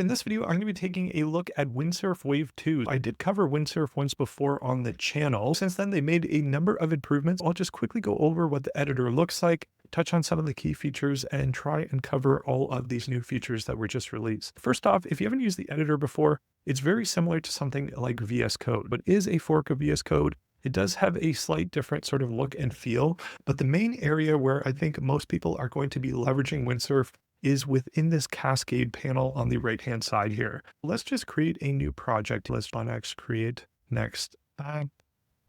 In this video, I'm going to be taking a look at Windsurf Wave 2. I did cover Windsurf once before on the channel. Since then, they made a number of improvements. I'll just quickly go over what the editor looks like, touch on some of the key features, and try and cover all of these new features that were just released. First off, if you haven't used the editor before, it's very similar to something like VS Code, but is a fork of VS Code. It does have a slight different sort of look and feel, but the main area where I think most people are going to be leveraging Windsurf is within this cascade panel on the right-hand side here. Let's just create a new project. Let's X create next app.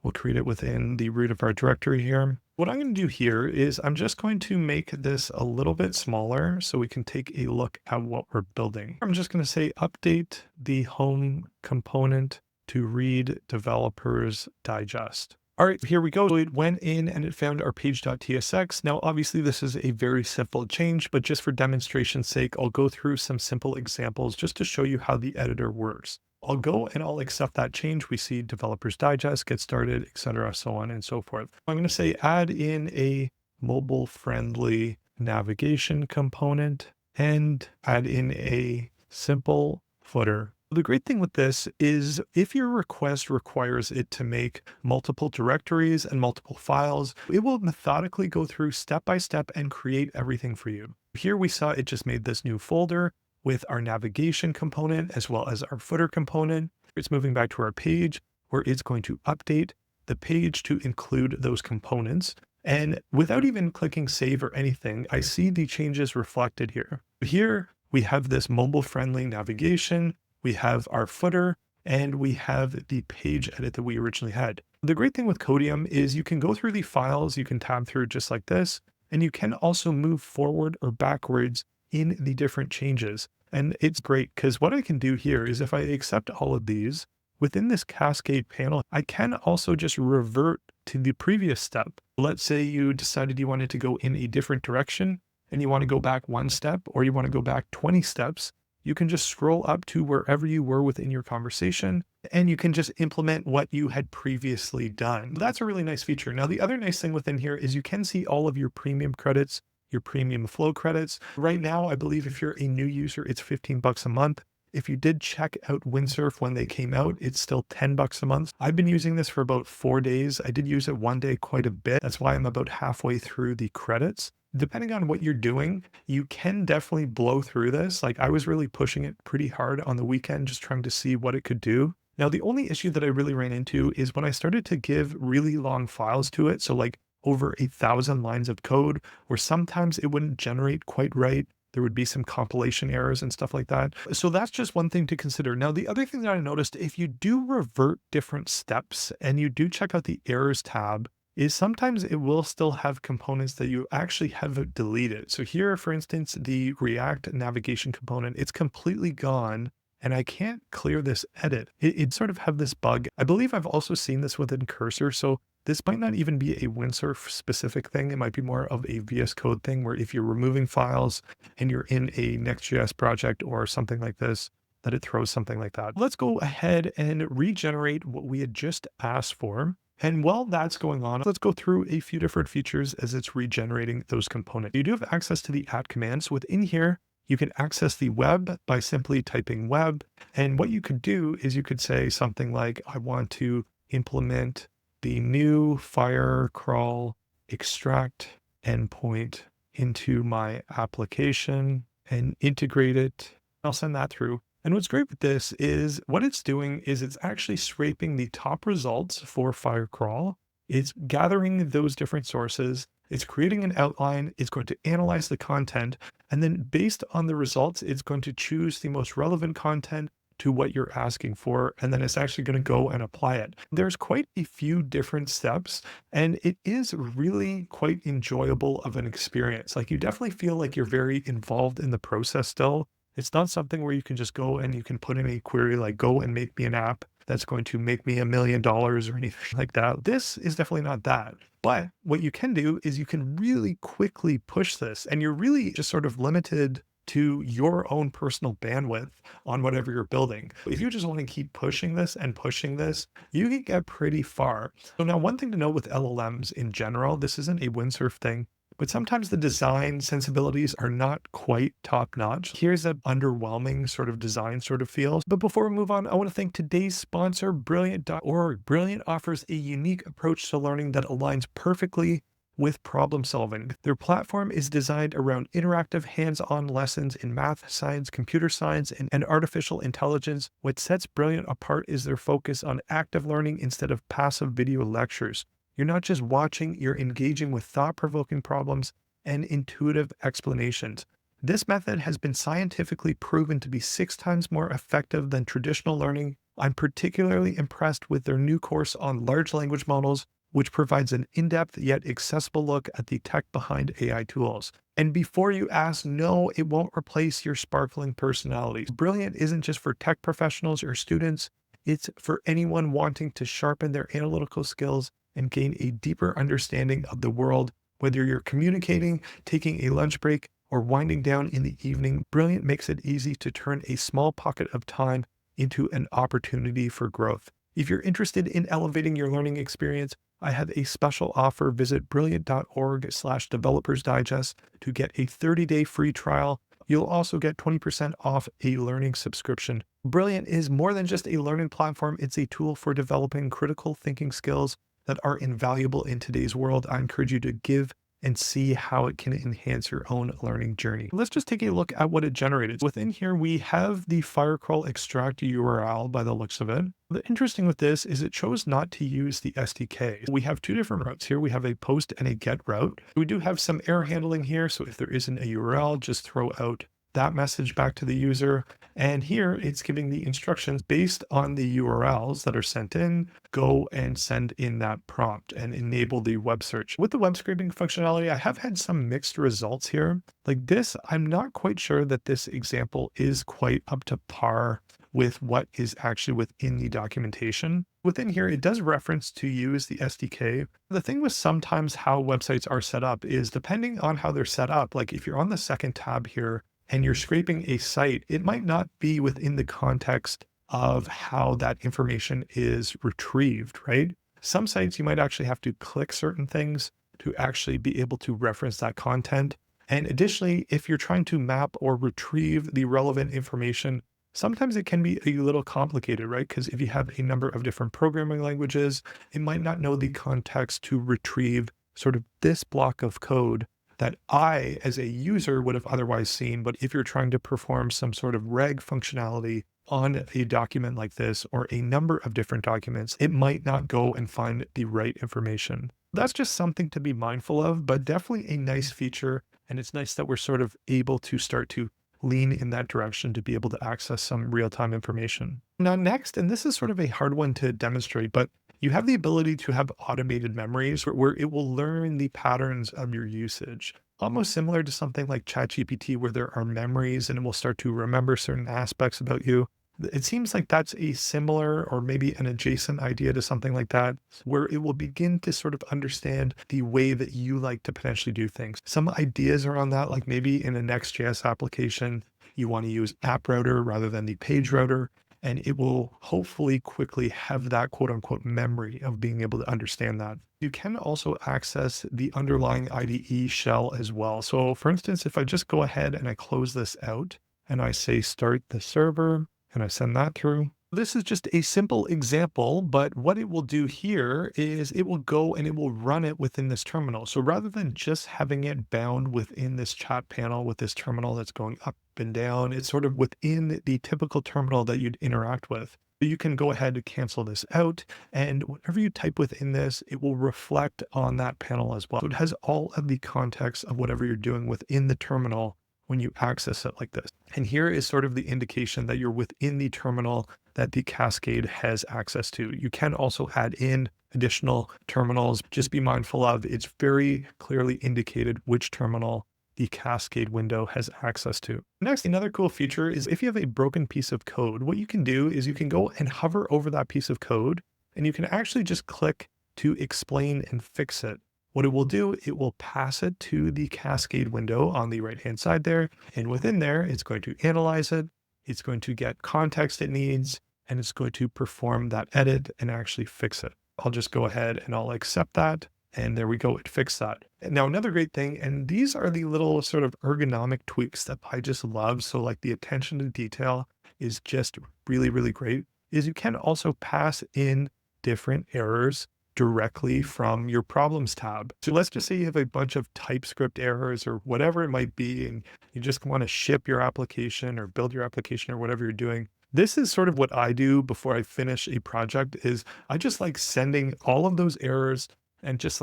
We'll create it within the root of our directory here. What I'm going to do here is I'm just going to make this a little bit smaller so we can take a look at what we're building. I'm just going to say update the home component to read developers digest. All right, here we go. So it went in and it found our page.tsx. Now, obviously, this is a very simple change, but just for demonstration's sake, I'll go through some simple examples just to show you how the editor works. I'll go and I'll accept that change. We see developers digest, get started, etc., so on and so forth. I'm going to say add in a mobile-friendly navigation component and add in a simple footer. The great thing with this is if your request requires it to make multiple directories and multiple files, it will methodically go through step by step and create everything for you. Here we saw it just made this new folder with our navigation component as well as our footer component. It's moving back to our page where it's going to update the page to include those components. And without even clicking save or anything, I see the changes reflected here. Here we have this mobile-friendly navigation. We have our footer, and we have the page edit that we originally had. The great thing with Codium is you can go through the files, you can tab through just like this, and you can also move forward or backwards in the different changes. And it's great because what I can do here is if I accept all of these, within this cascade panel, I can also just revert to the previous step. Let's say you decided you wanted to go in a different direction and you want to go back one step or you want to go back 20 steps. You can just scroll up to wherever you were within your conversation and you can just implement what you had previously done. That's a really nice feature. Now, the other nice thing within here is you can see all of your premium credits, your premium flow credits. Right now, I believe if you're a new user, it's $15 a month. If you did check out Windsurf when they came out, it's still $10 a month. I've been using this for about 4 days. I did use it one day quite a bit. That's why I'm about halfway through the credits. Depending on what you're doing, you can definitely blow through this. Like I was really pushing it pretty hard on the weekend, just trying to see what it could do. Now, the only issue that I really ran into is when I started to give really long files to it. So like over 1,000 lines of code, where sometimes it wouldn't generate quite right. There would be some compilation errors and stuff like that. So that's just one thing to consider. Now, the other thing that I noticed, if you do revert different steps and you do check out the errors tab, is sometimes it will still have components that you actually have deleted. So here, for instance, the React navigation component, it's completely gone and I can't clear this edit. It sort of have this bug. I believe I've also seen this within Cursor. So this might not even be a Windsurf specific thing. It might be more of a VS Code thing where if you're removing files and you're in a Next.js project or something like this, that it throws something like that. Let's go ahead and regenerate what we had just asked for. And while that's going on, let's go through a few different features as it's regenerating those components. You do have access to the @ commands. Within here, you can access the web by simply typing web. And what you could do is you could say something like, I want to implement the new Firecrawl extract endpoint into my application and integrate it. I'll send that through. And what's great with this is what it's doing is it's actually scraping the top results for Firecrawl. It's gathering those different sources. It's creating an outline. It's going to analyze the content. And then based on the results, it's going to choose the most relevant content to what you're asking for. And then it's actually going to go and apply it. There's quite a few different steps, and it is really quite enjoyable of an experience. Like you definitely feel like you're very involved in the process still. It's not something where you can just go and you can put in a query like go and make me an app that's going to make me $1 million or anything like that. This is definitely not that. But what you can do is you can really quickly push this and you're really just sort of limited to your own personal bandwidth on whatever you're building. If you just want to keep pushing this and pushing this, you can get pretty far. So now one thing to note with LLMs in general, this isn't a Windsurf thing, but sometimes the design sensibilities are not quite top notch. Here's an underwhelming sort of design sort of feels. But before we move on, I want to thank today's sponsor, Brilliant.org. Brilliant offers a unique approach to learning that aligns perfectly with problem solving. Their platform is designed around interactive hands-on lessons in math, science, computer science, and artificial intelligence. What sets Brilliant apart is their focus on active learning instead of passive video lectures. You're not just watching, you're engaging with thought-provoking problems and intuitive explanations. This method has been scientifically proven to be 6 times more effective than traditional learning. I'm particularly impressed with their new course on large language models, which provides an in-depth yet accessible look at the tech behind AI tools. And before you ask, no, it won't replace your sparkling personality. Brilliant isn't just for tech professionals or students, it's for anyone wanting to sharpen their analytical skills and gain a deeper understanding of the world. Whether you're communicating, taking a lunch break, or winding down in the evening, Brilliant makes it easy to turn a small pocket of time into an opportunity for growth. If you're interested in elevating your learning experience, I have a special offer. Visit brilliant.org/developers digest to get a 30-day free trial. You'll also get 20% off a learning subscription. Brilliant is more than just a learning platform. It's a tool for developing critical thinking skills that are invaluable in today's world. I encourage you to give and see how it can enhance your own learning journey. Let's just take a look at what it generated. Within here, we have the Firecrawl extract URL by the looks of it. The interesting with this is it chose not to use the SDK. We have 2 different routes here. We have a post and a get route. We do have some error handling here. So if there isn't a URL, just throw out that message back to the user. And here it's giving the instructions based on the URLs that are sent in. Go and send in that prompt and enable the web search. With the web scraping functionality, I have had some mixed results here. Like this, I'm not quite sure that this example is quite up to par with what is actually within the documentation. Within here, it does reference to use the SDK. The thing with sometimes how websites are set up is depending on how they're set up, like if you're on the second tab here, and you're scraping a site, it might not be within the context of how that information is retrieved, right? Some sites you might actually have to click certain things to actually be able to reference that content. And additionally, if you're trying to map or retrieve the relevant information, sometimes it can be a little complicated, right? Because if you have a number of different programming languages, it might not know the context to retrieve sort of this block of code that I, as a user, would have otherwise seen. But if you're trying to perform some sort of reg functionality on a document like this, or a number of different documents, it might not go and find the right information. That's just something to be mindful of, but definitely a nice feature. And it's nice that we're sort of able to start to lean in that direction to be able to access some real-time information. Now next, and this is sort of a hard one to demonstrate, but you have the ability to have automated memories where it will learn the patterns of your usage, almost similar to something like ChatGPT, where there are memories and it will start to remember certain aspects about you. It seems like that's a similar or maybe an adjacent idea to something like that, where it will begin to sort of understand the way that you like to potentially do things. Some ideas around that, like maybe in a Next.js application, you want to use app router rather than the page router. And it will hopefully quickly have that quote unquote memory of being able to understand that. You can also access the underlying IDE shell as well. So for instance, if I just go ahead and I close this out and I say start the server and I send that through, this is just a simple example, but what it will do here is it will go and it will run it within this terminal. So rather than just having it bound within this chat panel with this terminal that's going up and down, it's sort of within the typical terminal that you'd interact with. You can go ahead and cancel this out, and whatever you type within this, it will reflect on that panel as well. So it has all of the context of whatever you're doing within the terminal when you access it like this. And here is sort of the indication that you're within the terminal that the Cascade has access to. You can also add in additional terminals. Just be mindful of, it's very clearly indicated which terminal the Cascade window has access to. Next, another cool feature is if you have a broken piece of code, what you can do is you can go and hover over that piece of code, and you can actually just click to explain and fix it. What it will do, it will pass it to the Cascade window on the right-hand side there. And within there, it's going to analyze it. It's going to get context it needs, and it's going to perform that edit and actually fix it. I'll just go ahead and I'll accept that. And there we go, it fixed that. And now another great thing, and these are the little sort of ergonomic tweaks that I just love. So like the attention to detail is just really, really great, is you can also pass in different errors directly from your problems tab. So let's just say you have a bunch of TypeScript errors or whatever it might be, and you just want to ship your application or build your application or whatever you're doing. This is sort of what I do before I finish a project is I just like sending all of those errors and just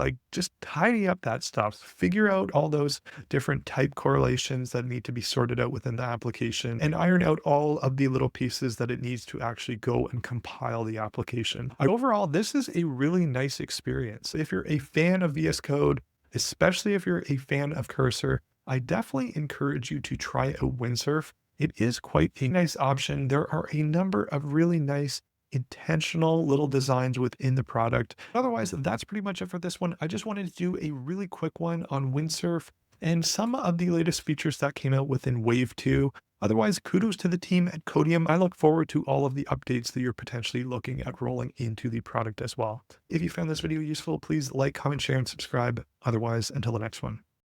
tidy up that stuff, figure out all those different type correlations that need to be sorted out within the application and iron out all of the little pieces that it needs to actually go and compile the application. Overall, this is a really nice experience. If you're a fan of VS Code, especially if you're a fan of Cursor, I definitely encourage you to try out Windsurf. It is quite a nice option. There are a number of really nice intentional little designs within the product. Otherwise, that's pretty much it for this one. I just wanted to do a really quick one on Windsurf and some of the latest features that came out within Wave 2. Otherwise, kudos to the team at Codium. I look forward to all of the updates that you're potentially looking at rolling into the product as well. If you found this video useful, please like, comment, share, and subscribe. Otherwise, until the next one.